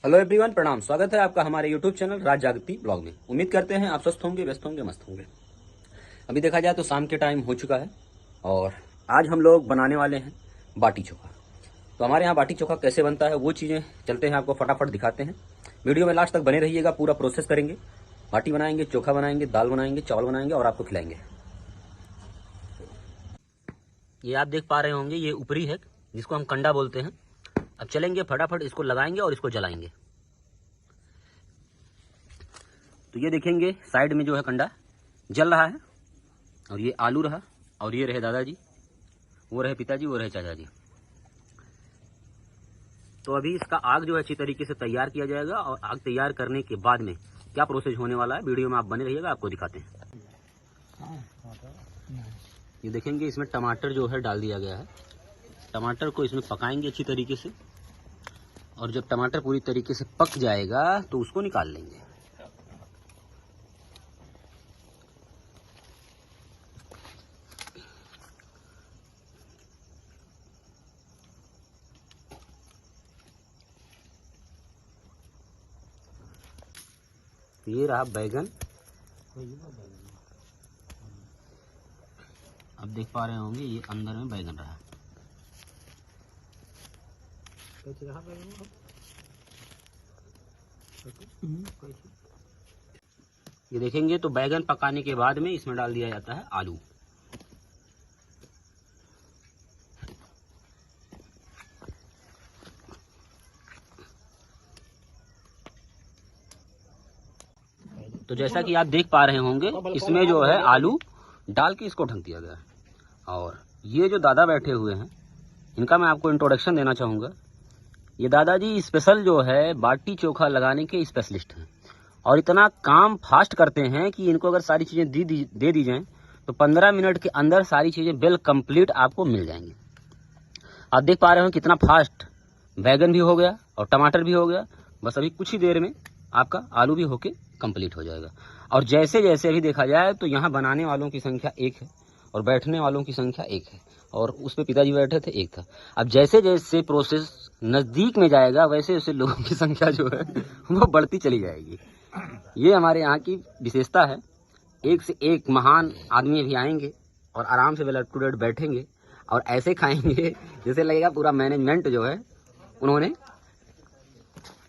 Hello everyone, प्रणाम। स्वागत है आपका हमारे यूट्यूब चैनल राज जागती ब्लॉग में। उम्मीद करते हैं आप स्वस्थ होंगे, व्यस्त होंगे, मस्त होंगे। अभी देखा जाए तो शाम के टाइम हो चुका है और आज हम लोग बनाने वाले हैं बाटी चोखा। तो हमारे यहाँ बाटी चोखा कैसे बनता है वो चीज़ें चलते हैं आपको फटाफट दिखाते हैं। वीडियो में लास्ट तक बने रहिएगा, पूरा प्रोसेस करेंगे। बाटी बनाएंगे, चोखा बनाएंगे, दाल बनाएंगे, चावल बनाएंगे और आपको खिलाएंगे। ये आप देख पा रहे होंगे, ये ऊपरी है जिसको हम कंडा बोलते हैं। अब चलेंगे फटाफट, इसको लगाएंगे और इसको जलाएंगे। तो ये देखेंगे साइड में जो है कंडा जल रहा है और ये आलू रहा और ये रहे दादाजी, वो रहे पिताजी, वो रहे चाचा जी। तो अभी इसका आग जो है अच्छी तरीके से तैयार किया जाएगा और आग तैयार करने के बाद में क्या प्रोसेस होने वाला है वीडियो में आप बने रहिएगा, आपको दिखाते हैं। ये देखेंगे इसमें टमाटर जो है डाल दिया गया है। टमाटर को इसमें पकाएंगे अच्छी तरीके से और जब टमाटर पूरी तरीके से पक जाएगा तो उसको निकाल लेंगे। ये रहा बैगन, अब देख पा रहे होंगे ये अंदर में बैगन रहा। ये देखेंगे तो बैगन पकाने के बाद में इसमें डाल दिया जाता है आलू। तो जैसा कि आप देख पा रहे होंगे इसमें जो है आलू डाल के इसको ढक दिया गया है। और ये जो दादा बैठे हुए हैं इनका मैं आपको इंट्रोडक्शन देना चाहूँगा। ये दादाजी स्पेशल जो है बाटी चोखा लगाने के स्पेशलिस्ट हैं और इतना काम फास्ट करते हैं कि इनको अगर सारी चीज़ें दे दी जाएँ तो 15 मिनट के अंदर सारी चीज़ें बिल कंप्लीट आपको मिल जाएंगी। आप देख पा रहे हो कितना फास्ट बैगन भी हो गया और टमाटर भी हो गया। बस अभी कुछ ही देर में आपका आलू भी होके कंप्लीट हो जाएगा। और जैसे जैसे अभी देखा जाए तो यहाँ बनाने वालों की संख्या 1 है और बैठने वालों की संख्या 1 है और उस पे पिताजी बैठे थे 1 था। अब जैसे जैसे प्रोसेस नज़दीक में जाएगा वैसे वैसे लोगों की संख्या जो है वो बढ़ती चली जाएगी। ये हमारे यहाँ की विशेषता है। एक से एक महान आदमी भी आएंगे और आराम से वेल अप टू डेट बैठेंगे और ऐसे खाएंगे जैसे लगेगा पूरा मैनेजमेंट जो है उन्होंने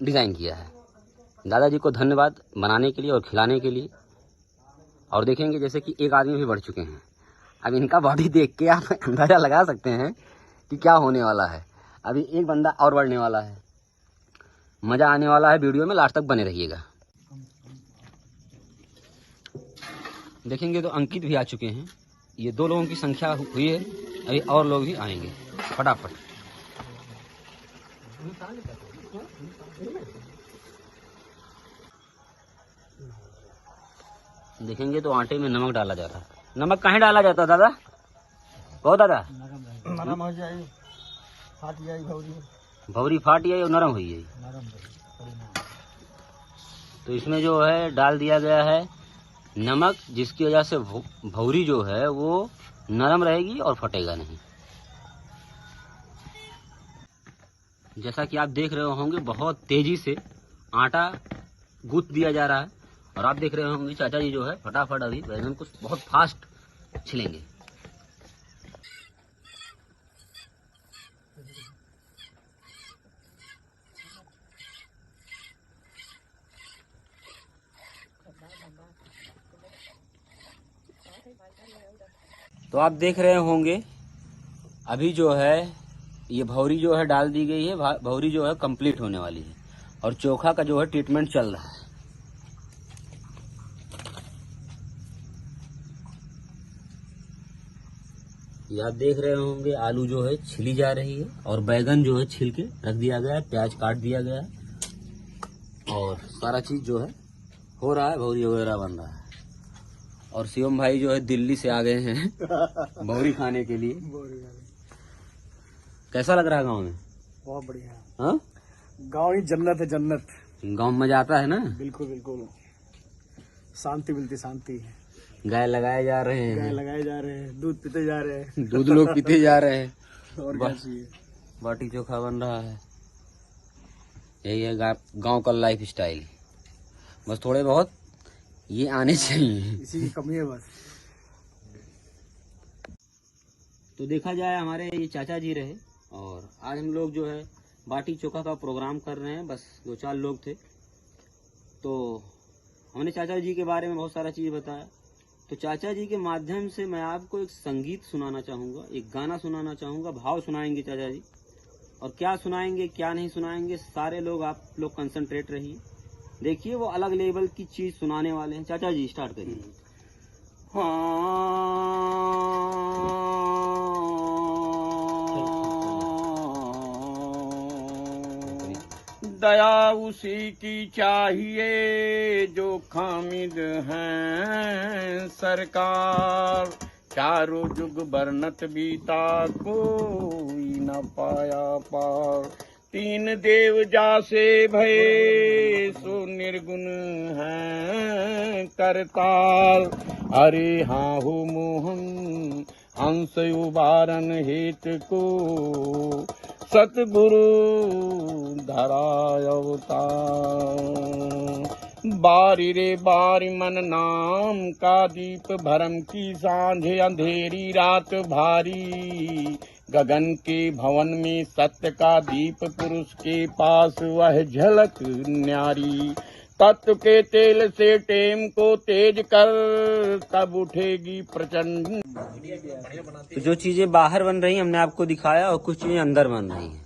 डिज़ाइन किया है। दादाजी को धन्यवाद बनाने के लिए और खिलाने के लिए। और देखेंगे जैसे कि एक आदमी भी बढ़ चुके हैं। अब इनका बॉडी देख के आप अंदाज़ा लगा सकते हैं कि क्या होने वाला है। अभी एक बंदा और बढ़ने वाला है। मज़ा आने वाला है, वीडियो में लास्ट तक बने रहिएगा। देखेंगे तो अंकित भी आ चुके हैं। ये 2 लोगों की संख्या हुई है, अभी और लोग भी आएंगे फटाफट। देखेंगे तो आटे में नमक डाला जा रहा है। नमक कहाँ डाला जाता दादा? बहुत दादा नरम हो जाए, फाट जाए भौरी फाट जाए और नरम हो जाए। तो इसमें जो है डाल दिया गया है नमक, जिसकी वजह से भौरी जो है वो नरम रहेगी और फटेगा नहीं। जैसा कि आप देख रहे होंगे बहुत तेजी से आटा गूंथ दिया जा रहा है और आप देख रहे होंगे चाचा जी जो है फटाफट अभी बैगन को बहुत फास्ट छिलेंगे। तो आप देख रहे होंगे अभी जो है ये भौरी जो है डाल दी गई है। भौरी जो है कंप्लीट होने वाली है और चोखा का जो है ट्रीटमेंट चल रहा है। ये आप देख रहे होंगे आलू जो है छिली जा रही है और बैगन जो है छिल के रख दिया गया है, प्याज काट दिया गया है और सारा चीज जो है हो रहा है। भौरी वगैरह बन रहा है और शिवम भाई जो है दिल्ली से आ गए हैं भौरी खाने के लिए। कैसा लग रहा है गाँव में? बहुत बढ़िया। हाँ, गाँव ही जन्नत है, जन्नत। गाँव में मजा आता है ना? बिल्कुल बिल्कुल, शांति मिलती, शांति। गाय लगाए जा रहे हैं, गाय लगाए जा रहे हैं, दूध पीते जा रहे हैं, दूध लोग पीते जा रहे हैं और क्या चाहिए। बाटी चोखा बन रहा है। यही है गांव का लाइफ स्टाइल। बस थोड़े बहुत ये आने चाहिए, इसी की कमी है बस। तो देखा जाए हमारे ये चाचा जी रहे, और आज हम लोग जो है बाटी चोखा का प्रोग्राम कर रहे हैं। बस 2-4 लोग थे, तो हमने चाचा जी के बारे में बहुत सारा चीज़ बताया। तो चाचा जी के माध्यम से मैं आपको एक संगीत सुनाना चाहूँगा, एक गाना सुनाना चाहूँगा। भाव सुनाएंगे चाचा जी, और क्या सुनाएंगे क्या नहीं सुनाएंगे सारे लोग आप लोग कंसंट्रेट रहिए, देखिए वो अलग लेवल की चीज़ सुनाने वाले हैं। चाचा जी स्टार्ट करिए। दया उसी की चाहिए जो खामिद हैं सरकार, चारों जुग बरनत बीता कोई न पाया पार, तीन देव जासे भये सो निर्गुण हैं करताल, अरे हाँ हो मोहन हंस उबारन हेत को सतगुरु धराय अवतार, बारी रे बारी मन नाम का दीप भरम की सांझे अंधेरी रात भारी, गगन के भवन में सत्य का दीप पुरुष के पास वह झलक न्यारी, तत्व के तेल से टेम को तेज कर तब उठेगी प्रचंड। तो जो चीजें बाहर बन रही हैं हमने आपको दिखाया, और कुछ चीजें अंदर बन रही हैं।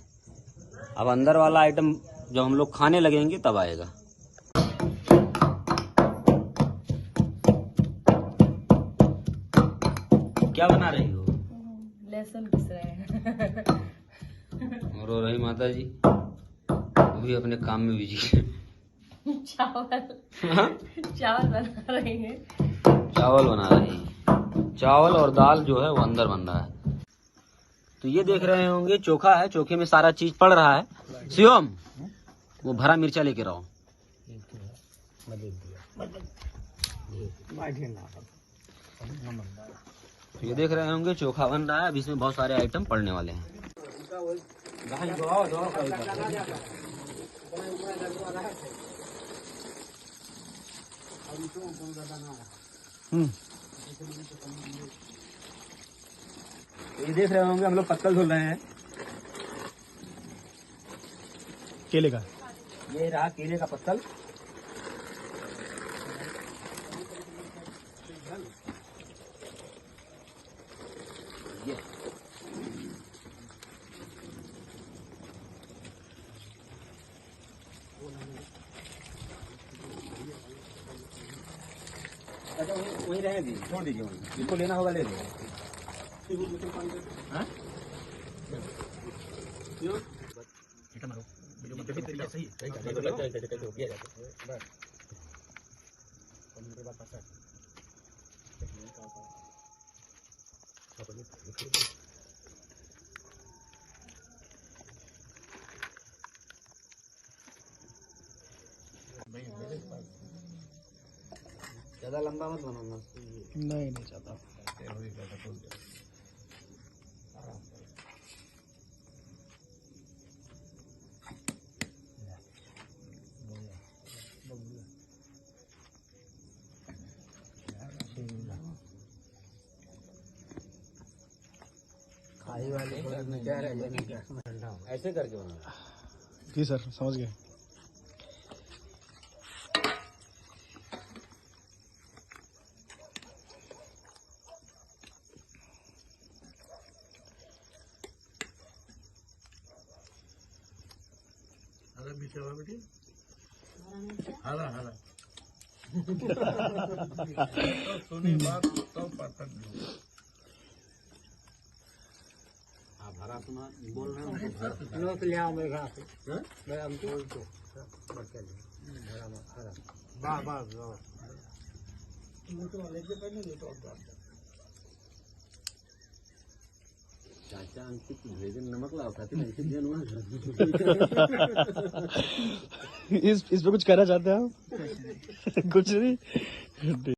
अब अंदर वाला आइटम जब हम लोग खाने लगेंगे तब आएगा। क्या बना रही हो? लहसुन घिस रहे हैं। और रही माता जी वो भी अपने काम में बिजी है। चावल बना रही है। चावल बना रही है। चावल और दाल जो है वो अंदर बन रहा है। तो ये देख रहे होंगे चोखा है, चोखे में सारा चीज पड़ रहा है। शिवम वो भरा मिर्चा लेके रहो। तो ये देख रहे होंगे चोखा बन रहा है। अब इसमें बहुत सारे आइटम पड़ने वाले हैं। ये देख रहे होंगे हम लोग पत्तल धुल रहे हैं केले का। ये रहा केले का पत्तल। ये अच्छा वहीं रहे दी, छोड़ दीजिए वहीं, जिसको लेना होगा ले लीजिए। हाँ? ज्यादा लंबा मत बनाना। नहीं चाहता। खाई वाले क्या ऐसे करके बनाना। जी सर समझ गए। हरा हरा सुनी बात तो पता नहीं। आप हरा सुना बोल रहे हैं लोग ले आओ मेरे घर से। मैं हमको तो बच्चा ले हरा वाह वाह वाह। चाचा अंकित भेजन नमक लाओ खाते ना इसे जनवा। इस पे कुछ कहना चाहते हैं आप? कुछ नहीं।